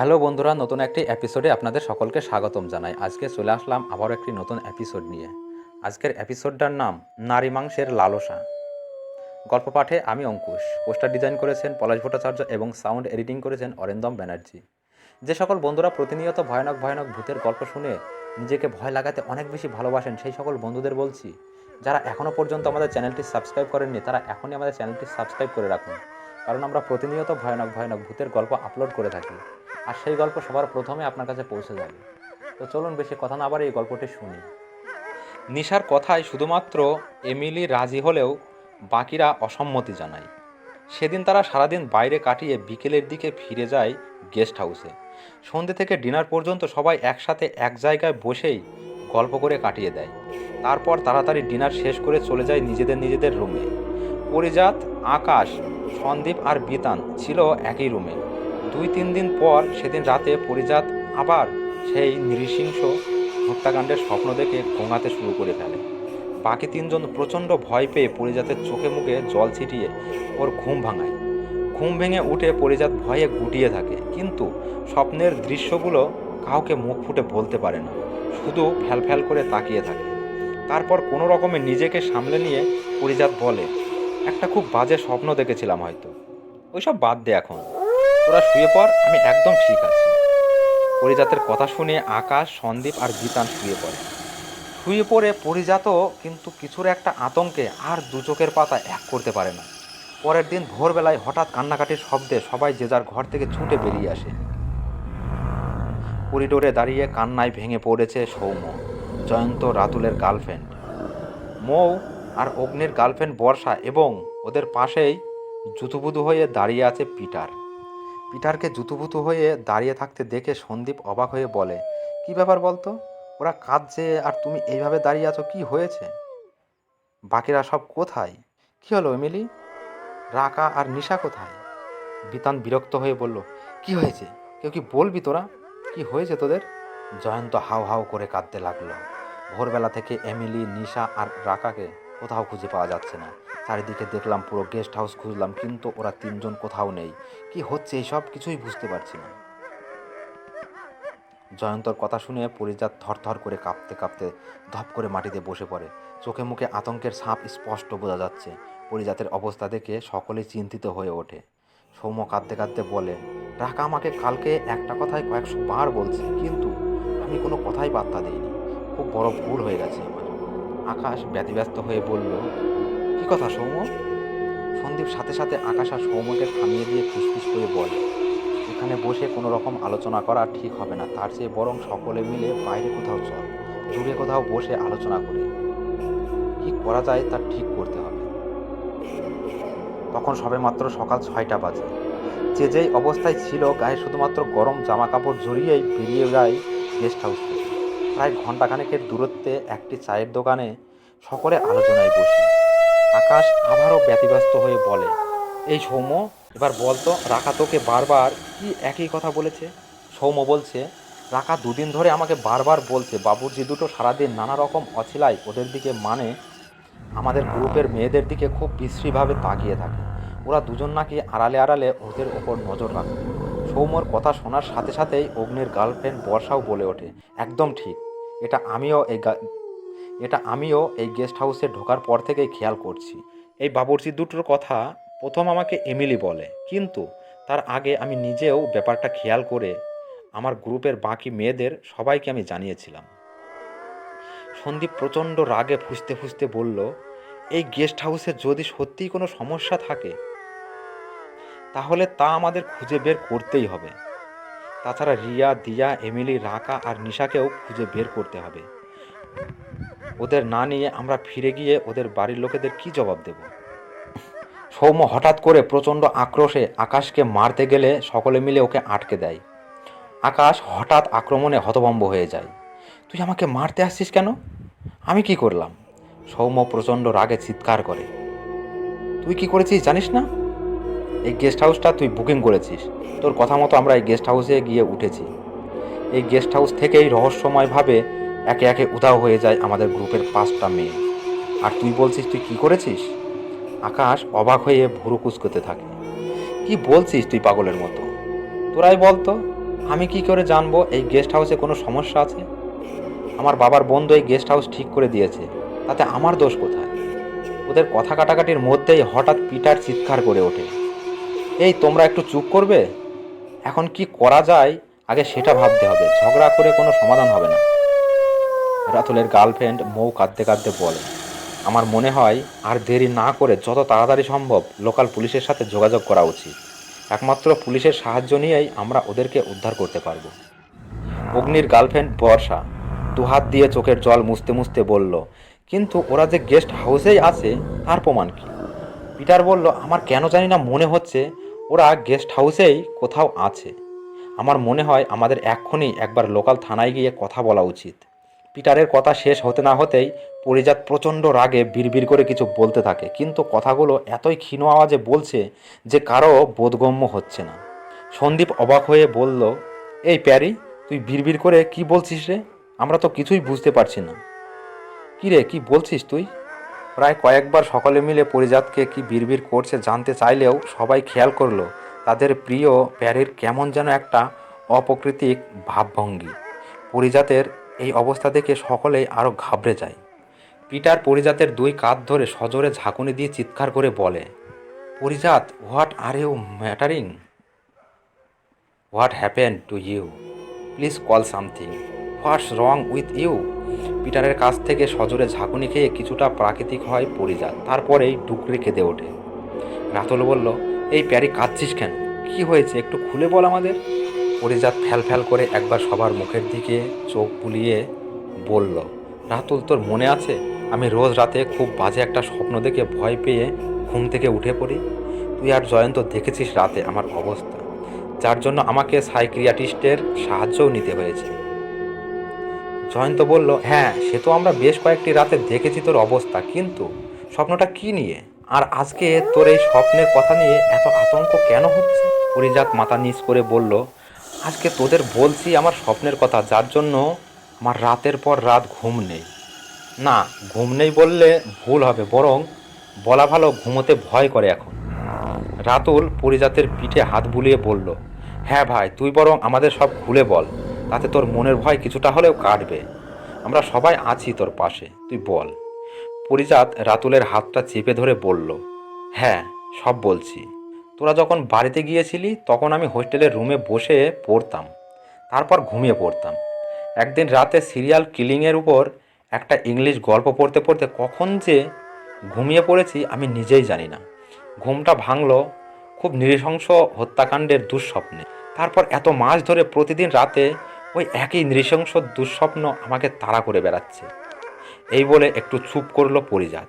Hello বন্ধুরা, নতুন একটি এপিসোডে আপনাদের সকলকে স্বাগতম জানাই। আজকে চলে আসলাম আবারও একটি নতুন এপিসোড নিয়ে। আজকের এপিসোডটার নাম নারী মাংসের লালসা। গল্প পাঠে আমি অঙ্কুশ, পোস্টার ডিজাইন করেছেন পলাশ ভট্টাচার্য এবং সাউন্ড এডিটিং করেছেন অরিন্দম ব্যানার্জি। যে সকল বন্ধুরা প্রতিনিয়ত ভয়ানক ভয়ানক ভূতের গল্প শুনে নিজেকে ভয় লাগাতে অনেক বেশি ভালোবাসেন, সেই সকল বন্ধুদের বলছি, যারা এখনও পর্যন্ত আমাদের চ্যানেলটি সাবস্ক্রাইব করেননি তারা এখনই আমাদের চ্যানেলটি সাবস্ক্রাইব করে রাখুন, কারণ আমরা প্রতিনিয়ত ভয়ানক ভয়ানক ভূতের গল্প আপলোড করে থাকি আর সেই গল্প সবার প্রথমে আপনার কাছে পৌঁছে যাবে। তো চলুন বেশি কথা না বাড়িয়ে এই গল্পটি শুনি। নিশার কথায় শুধুমাত্র এমিলি রাজি হলেও বাকিরা অসম্মতি জানায়। সেদিন তারা সারাদিন বাইরে কাটিয়ে বিকেলের দিকে ফিরে যায় গেস্ট হাউসে। সন্ধ্যে থেকে ডিনার পর্যন্ত সবাই একসাথে এক জায়গায় বসেই গল্প করে কাটিয়ে দেয়। তারপর তাড়াতাড়ি ডিনার শেষ করে চলে যায় নিজেদের রুমে। পরিজাত, আকাশ, সন্দীপ আর বিতান ছিল একই রুমে। 2-3 দিন পর সেদিন রাতে পরিজাত আবার সেই নৃশংস হত্যাকাণ্ডের স্বপ্ন দেখে গোঙাতে শুরু করে ফেলে। বাকি 3জন প্রচণ্ড ভয় পেয়ে পরিজাতের চোখে মুখে জল ছিটিয়ে ওর ঘুম ভাঙায়। ঘুম ভেঙে উঠে পরিজাত ভয়ে গুটিয়ে থাকে, কিন্তু স্বপ্নের দৃশ্যগুলো কাউকে মুখ ফুটে বলতে পারে না, শুধু ফ্যাল করে তাকিয়ে থাকে। তারপর কোনো রকমে নিজেকে সামলে নিয়ে পরিজাত বলে, একটা খুব বাজে স্বপ্ন দেখেছিলাম হয়তো, ওইসব বাদ দে, এখন তোরা শুয়ে পড়, আমি একদম ঠিক আছি। পরিজাতের কথা শুনে আকাশ, সন্দীপ আর বিতান শুয়ে পড়ে পরিজাতও কিন্তু কিছুর একটা আতঙ্কে আর দু চোখের পাতা এক করতে পারে না। পরের দিন ভোরবেলায় হঠাৎ কান্নাকাটির শব্দে সবাই যে যার ঘর থেকে ছুটে বেরিয়ে আসে। করিডোরে দাঁড়িয়ে কান্নায় ভেঙে পড়েছে সৌম্য, জয়ন্ত রাতুলের গার্লফ্রেন্ড, মৌ আর অগ্নির গার্লফ্রেন্ড বর্ষা, এবং ওদের পাশেই জুতুপুতু হয়ে দাঁড়িয়ে আছে পিটারকে জুতুপুতু হয়ে দাঁড়িয়ে থাকতে দেখে সন্দীপ অবাক হয়ে বলে, কি ব্যাপার বলতো, ওরা কাঁদছে আর তুমি এইভাবে দাঁড়িয়ে আছো, কি হয়েছে? বাকিরা সব কোথায়? কি হলো এমিলি, রাকা আর নিশা কোথায়? বিতান বিরক্ত হয়ে বলল, কি হয়েছে, কেউ কি বলবি তোরা, কি হয়েছে তোদের? জয়ন্ত হাউ হাউ করে কাঁদতে লাগলো। ভোরবেলা থেকে এমিলি, নিশা আর রাকাকে কোথাও খুঁজে পাওয়া যাচ্ছে না। চারিদিকে দেখলাম, পুরো গেস্ট হাউস খুঁজলাম, কিন্তু ওরা 3জন কোথাও নেই। কি হচ্ছে এইসব কিছুই বুঝতে পারছি না। জয়ন্তর কথা শুনে পরিজাত থরথর করে কাঁপতে কাঁপতে ধপ করে মাটিতে বসে পড়ে। চোখে মুখে আতঙ্কের ছাপ স্পষ্ট বোঝা যাচ্ছে। পরিজাতের অবস্থা দেখে সকলেই চিন্তিত হয়ে ওঠে। সৌম্য কাঁদতে কাঁদতে বলে, রাকা আমাকে কালকে একটা কথাই 100 বার বলছে, কিন্তু আমি কোনো কথাই পাত্তা দিইনি। খুব বড় ভুল হয়ে গেছে আমার। আকাশ ব্যতিব্যস্ত হয়ে বলল, কি কথা সৌম্য? সন্দীপ সাথে সাথে আকাশ আর সৌম্যকে থামিয়ে দিয়ে ফিসফিস করে বলে, এখানে বসে কোনো রকম আলোচনা করা ঠিক হবে না, তার চেয়ে বরং সকলে মিলে বাইরে কোথাও চল, দূরে কোথাও বসে আলোচনা করি, কি করা যায় তা ঠিক করতে হবে। তখন সবেমাত্র সকাল 6টা বাজে। যে যেই অবস্থায় ছিল, গায়ে শুধুমাত্র গরম জামা কাপড় জড়িয়েই বেরিয়ে যায় গেস্ট হাউস থেকে। প্রায় ঘণ্টাখানেকের দূরত্বে একটি চায়ের দোকানে সকলে আলোচনায় বসি। আকাশ আবারও ব্যতিব্যস্ত হয়ে বলে, এই সৌম্য, এবার বলতো, রাকা তোকে বারবার কি একই কথা বলেছে? সৌম্য বলছে, রাকা 2 দিন ধরে আমাকে বারবার বলছে বাবুর্চি দুটো সারাদিন নানা রকম অছিলায় ওদের দিকে, মানে আমাদের গ্রুপের মেয়েদের দিকে খুব বিশ্রীভাবে তাকিয়ে থাকে। ওরা দুজন নাকি আড়ালে আড়ালে ওদের ওপর নজর রাখে। সৌম্যর কথা শোনার সাথে সাথেই অগ্নির গার্লফ্রেন্ড বর্ষাও বলে ওঠে, একদম ঠিক, এটা আমিও এই গেস্ট হাউসে ঢোকার পর থেকেই খেয়াল করছি। এই বাবুর্চি দুটোর কথা প্রথম আমাকে এমিলি বলে, কিন্তু তার আগে আমি নিজেও ব্যাপারটা খেয়াল করে আমার গ্রুপের বাকি মেয়েদের সবাইকে আমি জানিয়েছিলাম। সন্দীপ প্রচণ্ড রাগে ফুঁসতে ফুঁসতে বলল, এই গেস্ট হাউসে যদি সত্যিই কোনো সমস্যা থাকে তাহলে তা আমাদের খুঁজে বের করতেই হবে। তাছাড়া রিয়া, দিয়া, এমিলি, রাকা আর নিশাকেও খুঁজে বের করতে হবে। ওদের না নিয়ে আমরা ফিরে গিয়ে ওদের বাড়ির লোকেদের কি জবাব দেব? সৌম্য হঠাৎ করে প্রচণ্ড আক্রোশে আকাশকে মারতে গেলে সকলে মিলে ওকে আটকে দেয়। আকাশ হঠাৎ আক্রমণে হতভম্ব হয়ে যায়। তুই আমাকে মারতে আসছিস কেন? আমি কি করলাম? সৌম্য প্রচণ্ড রাগে চিৎকার করে, তুই কি করেছিস জানিস না? এই গেস্ট হাউসটা তুই বুকিং করেছিস, তোর কথা মতো আমরা এই গেস্ট হাউসে গিয়ে উঠেছি। এই গেস্ট হাউস থেকেই রহস্যময়ভাবে একে একে উধাও হয়ে যায় আমাদের গ্রুপের 5টা মেয়ে, আর তুই বলছিস তুই কি করেছিস? আকাশ অবাক হয়ে ভুরু কুঁচকোতে থাকে। কি বলছিস তুই পাগলের মতো? তোরাই বলতো, আমি কি করে জানবো এই গেস্ট হাউসে কোনো সমস্যা আছে? আমার বাবার বন্ধু এই গেস্ট হাউস ঠিক করে দিয়েছে, তাতে আমার দোষ কোথায়? ওদের কথা কাটাকাটির মধ্যেই হঠাৎ পিটার চিৎকার করে ওঠে, এই তোমরা একটু চুপ করবে? এখন কি করা যায় আগে সেটা ভাবতে হবে, ঝগড়া করে কোনো সমাধান হবে না। রাতুলের গার্লফ্রেন্ড মৌ কাঁদতে কাঁদতে বলে, আমার মনে হয় আর দেরি না করে যত তাড়াতাড়ি সম্ভব লোকাল পুলিশের সাথে যোগাযোগ করা উচিত। একমাত্র পুলিশের সাহায্য নিয়েই আমরা ওদেরকে উদ্ধার করতে পারবো। অগ্নির গার্লফ্রেন্ড বর্ষা দুহাত দিয়ে চোখের জল মুছতে মুছতে বলল, কিন্তু ওরা যে গেস্ট হাউসেই আছে তার প্রমাণ কি? পিটার বলল, আমার কেন জানি না মনে হচ্ছে ওরা গেস্ট হাউসেই কোথাও আছে। আমার মনে হয় আমাদের এক্ষুনি একবার লোকাল থানায় গিয়ে কথা বলা উচিত। পিটারের কথা শেষ হতে না হতেই পরিজাত প্রচণ্ড রাগে বিড়বিড় করে কিছু বলতে থাকে, কিন্তু কথাগুলো এতই ক্ষীণ আওয়াজে বলছে যে কারো বোধগম্য হচ্ছে না। সন্দীপ অবাক হয়ে বলল, এই প্যারি, তুই বিড়বিড় করে কি বলছিস রে? আমরা তো কিছুই বুঝতে পারছি না। কী রে, কি বলছিস তুই? প্রায় কয়েকবার সকলে মিলে পরিজাতকে কি বিড়বিড় করছে জানতে চাইলেও সবাই খেয়াল করলো তাদের প্রিয় প্যারির কেমন যেন একটা অপ্রাকৃতিক ভাবভঙ্গি। পরিজাতের এই অবস্থা দেখে সকলেই আরও ঘাবড়ে যায়। পিটার পরিজাতের দুই কাঁধ ধরে সজোরে ঝাঁকুনি দিয়ে চিৎকার করে বলে, Parijat, what are you mattering? What happen to you? Please call something. What's wrong with you? পিটারের কাছ থেকে সজোরে ঝাঁকুনি খেয়ে কিছুটা প্রাকৃতিক হয় পরিজাত, তারপরেই ডুকরে কেঁদে ওঠে। রাতুল বলল, এই প্যারি, কাঁদছিস কেন? কি হয়েছে, একটু খুলে বল আমাদের। পরিজাত ফ্যাল ফ্যাল করে একবার সবার মুখের দিকে চোখ বুলিয়ে বলল, রাতুল, তোর মনে আছে আমি রোজ রাতে খুব বাজে একটা স্বপ্ন দেখে ভয় পেয়ে ঘুম থেকে উঠে পড়ি? তুই আর জয়ন্ত দেখেছিস রাতে আমার অবস্থা, যার জন্য আমাকে সাইকিয়াট্রিস্টের সাহায্যও নিতে হয়েছে। জয়ন্ত বলল, হ্যাঁ, সে তো আমরা বেশ কয়েকটি রাতে দেখেছি তোর অবস্থা, কিন্তু স্বপ্নটা কি নিয়ে? আর আজকে তোর এই স্বপ্নের কথা নিয়ে এত আতঙ্ক কেন হচ্ছে? পরিজাত মাথা নিচ করে বলল, আজকে তোদের বলছি আমার স্বপ্নের কথা, যার জন্য আমার রাতের পর রাত ঘুম নেই। না, ঘুম নেই বললে ভুল হবে, বরং বলা ভালো ঘুমোতে ভয় করে এখন। রাতুল পরিজাতের পিঠে হাত বুলিয়ে বলল, হ্যাঁ ভাই, তুই বরং আমাদের সব খুলে বল, তাতে তোর মনের ভয় কিছুটা হলেও কাটবে। আমরা সবাই আছি তোর পাশে, তুই বল। পরিজাত রাতুলের হাতটা চেপে ধরে বলল, হ্যাঁ, সব বলছি। তোরা যখন বাড়িতে গিয়েছিলি তখন আমি হোস্টেলের রুমে বসে পড়তাম, তারপর ঘুমিয়ে পড়তাম। একদিন রাতে সিরিয়াল কিলিংয়ের উপর একটা ইংলিশ গল্প পড়তে পড়তে কখন যে ঘুমিয়ে পড়েছি আমি নিজেই জানি না। ঘুমটা ভাঙল খুব নৃশংস হত্যাকাণ্ডের দুঃস্বপ্নে। তারপর এত মাস ধরে প্রতিদিন রাতে ওই একই নৃশংস দুঃস্বপ্ন আমাকে তাড়া করে বেড়াচ্ছে। এই বলে একটু চুপ করলো পরিজাত।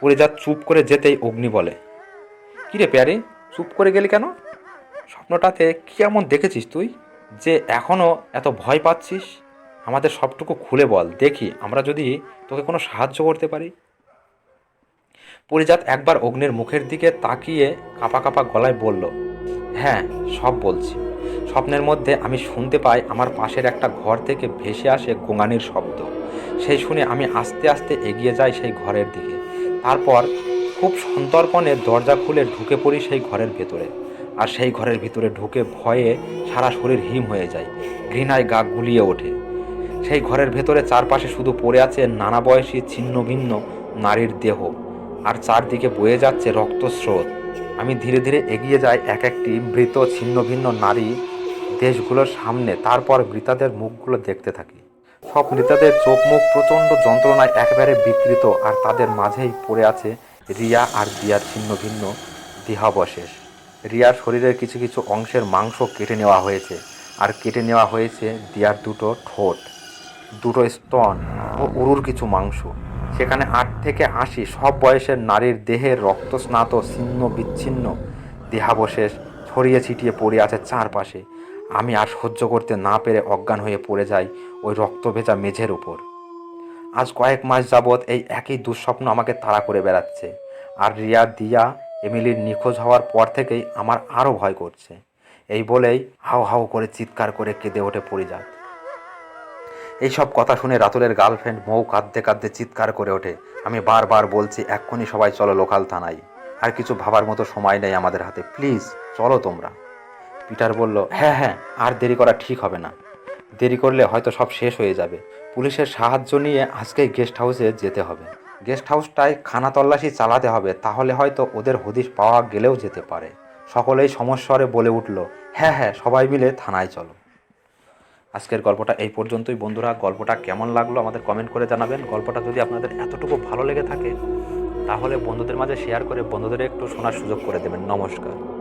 পরিজাত চুপ করে যেতেই অগ্নি বলে, কিরে প্যারি, চুপ করে গেলি কেন? স্বপ্নটাতে কি এমন দেখেছিস তুই যে এখনও এত ভয় পাচ্ছিস? আমাদের সবটুকু খুলে বল, দেখি আমরা যদি তোকে কোনো সাহায্য করতে পারি। পরিজাত একবার অগ্নির মুখের দিকে তাকিয়ে কাঁপা কাঁপা গলায় বলল, হ্যাঁ, সব বলছি। স্বপ্নের মধ্যে আমি শুনতে পাই আমার পাশের একটা ঘর থেকে ভেসে আসে গোঙানির শব্দ। সেই শুনে আমি আস্তে আস্তে এগিয়ে যাই সেই ঘরের দিকে। তারপর খুব সন্তর্পণে দরজা খুলে ঢুকে পড়ি সেই ঘরের ভেতরে। আর সেই ঘরের ভিতরে ঢুকে ভয়ে সারা শরীর হিম হয়ে যায়, ঘৃণায় গা গুলিয়ে ওঠে। সেই ঘরের ভেতরে চারপাশে শুধু পড়ে আছে নানা বয়সী ছিন্ন ভিন্ন নারীর দেহ, আর চারদিকে বয়ে যাচ্ছে রক্তস্রোত। আমি ধীরে ধীরে এগিয়ে যাই এক একটি মৃত ছিন্ন ভিন্ন নারী দেশগুলোর সামনে, তারপর মৃতাদের মুখগুলো দেখতে থাকি। সব মৃতাদের চোখ মুখ প্রচণ্ড যন্ত্রণায় একেবারে বিকৃত, আর তাদের মাঝেই পড়ে আছে রিয়া আর দিয়ার ছিন্ন ভিন্ন দেহাবশেষ। রিয়ার শরীরের কিছু কিছু অংশের মাংস কেটে নেওয়া হয়েছে, আর কেটে নেওয়া হয়েছে দিয়ার দুটো ঠোঁট, দুটো স্তন ও উরুর কিছু মাংস। সেখানে 8 থেকে 80 সব বয়সের নারীর দেহের রক্তস্নাত ছিন্ন বিচ্ছিন্ন দেহাবশেষ ছড়িয়ে ছিটিয়ে পড়ে আছে চারপাশে। আমি আর সহ্য করতে না পেরে অজ্ঞান হয়ে পড়ে যাই ওই রক্তভেজা মেঝের উপর। আজ কয়েক মাস যাবৎ এই একই দুঃস্বপ্ন আমাকে তাড়া করে বেড়াচ্ছে, আর রিয়া, দিয়া, এমিলির নিখোঁজ হওয়ার পর থেকেই আমার আরও ভয় করছে। এই বলেই হাউ হাউ করে চিৎকার করে কেঁদে ওঠে পরিজাত। এইসব কথা শুনে রাতুলের গার্লফ্রেন্ড মৌ কাঁদতে কাঁদতে চিৎকার করে ওঠে, আমি বারবার বলছি এক্ষুনি সবাই চলো লোকাল থানায়, আর কিছু ভাবার মতো সময় নেই আমাদের হাতে, প্লিজ চলো তোমরা। পিটার বলল, হ্যাঁ হ্যাঁ, আর দেরি করা ঠিক হবে না। দেরি করলে হয়তো সব শেষ হয়ে যাবে। পুলিশের সাহায্য নিয়ে আজকেই গেস্ট হাউসে যেতে হবে। গেস্ট হাউসটায় খানা তল্লাশি চালাতে হবে, তাহলে হয়তো ওদের হদিশ পাওয়া গেলেও যেতে পারে। সকলেই সমস্বরে বলে উঠল, হ্যাঁ হ্যাঁ, সবাই মিলে থানায় চলো। আজকের গল্পটা এই পর্যন্তই। বন্ধুরা, গল্পটা কেমন লাগলো আমাদের কমেন্ট করে জানাবেন। গল্পটা যদি আপনাদের এতটুকু ভালো লেগে থাকে তাহলে বন্ধুদের মাঝে শেয়ার করে বন্ধুদের একটু শোনার সুযোগ করে দেবেন। নমস্কার।